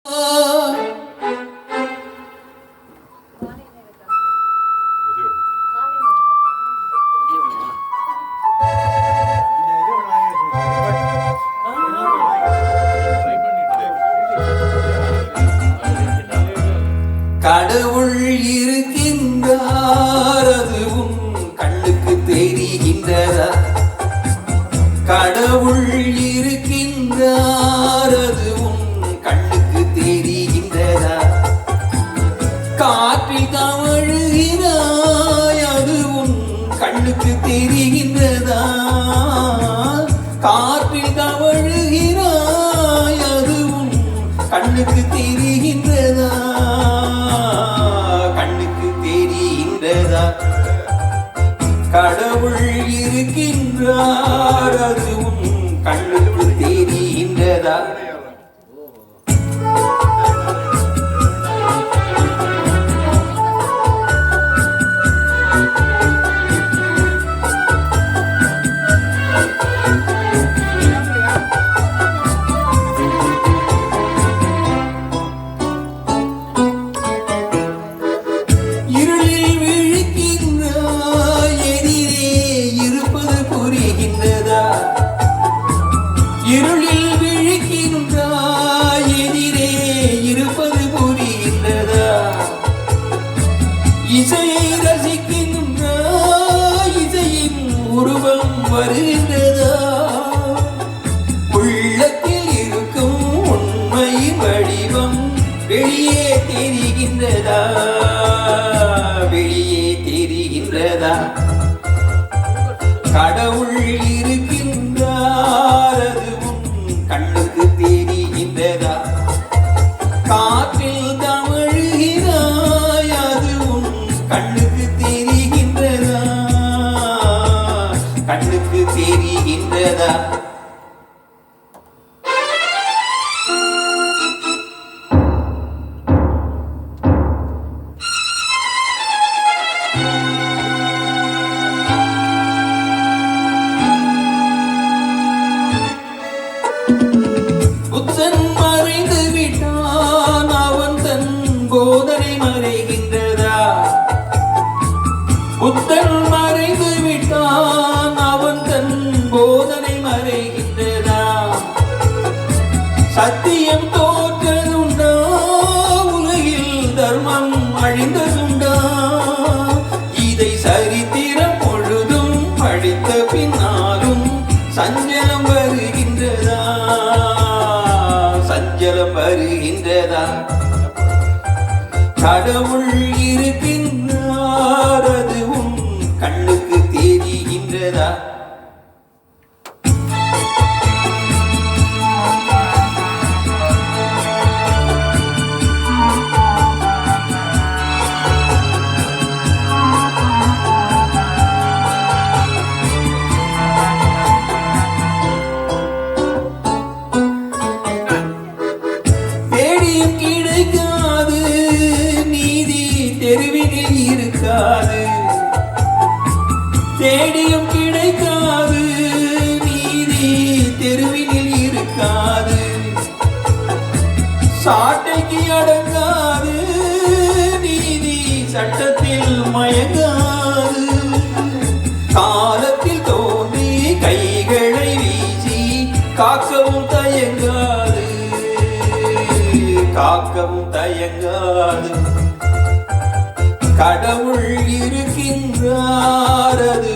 கடவுள் இருக்கின்றார், அது உன் கண்ணுக்கு தெரிகின்றதா? கடவுள் இருக்கின்றார், அது உன் கண்ணுக்கு தெரிகின்றதா? காற்றில் தவழுகிறாய், அது உன் கண்ணுக்கு தெரிகின்றதா? காற்றில் தவழுகிறாய், அது உன் கண்ணுக்கு தெரிகின்றதா? கடவுள் இருக்கின்றார், அது உன் கண்ணுக்கு தெரிகின்றதா? இருளில் விழிக்கின்றாய், எதிரே இருப்பது புரிகின்றதா? இசையை ரசிக்கின்றாய், இசையின் உருவம் வருகின்றதா? உள்ளத்தில் இருக்கும் உண்மை வடிவம் வெளியே தெரிகின்றதா? வெளியே தெரிகின்றதா? கடவுள் இருக்கின்றார், அது உன் கண்ணுக்கு தெரிகின்றதா? காற்றில் தவழுகிறாய், அது உன் கண்ணுக்கு தெரிகின்றதா? கண்ணுக்கு தெரிகின்றதா? புத்தன் மறைந்து விட்டான், அவன் தன் போதனை மறைகின்றதா? புத்தன் மறைந்து விட்டான், அவன் தன் போதனை மறைகின்றதா? சத்தியம் தோற்றதுண்டா? உலகில் தர்மம் அழிந்ததுண்டா? இதை சரித்திரம் பொழுதும் படித்த பின்னாலும் சஞ்சலம் வருகின்றதா? சஞ்சலம் வருகின்றதா? கடவுள் இருக்கின்றார், அது உன் கண்ணுக்கு தெரிகின்றதா? தேடியும் கிடைக்காது, நீதி தெருவினில் இருக்காது. தேடியும் கிடைக்காது, நீதி தெருவினில் இருக்காது. சாட்டைக்கு அடங்காது, நீதி சட்டத்தில் மயங்காது. காலத்தில் தோன்றி கைகளை வீசி காக்கவும் தயங்காது, காக்கவும் தயங்காது. கடவுள் இருக்கின்றார், அது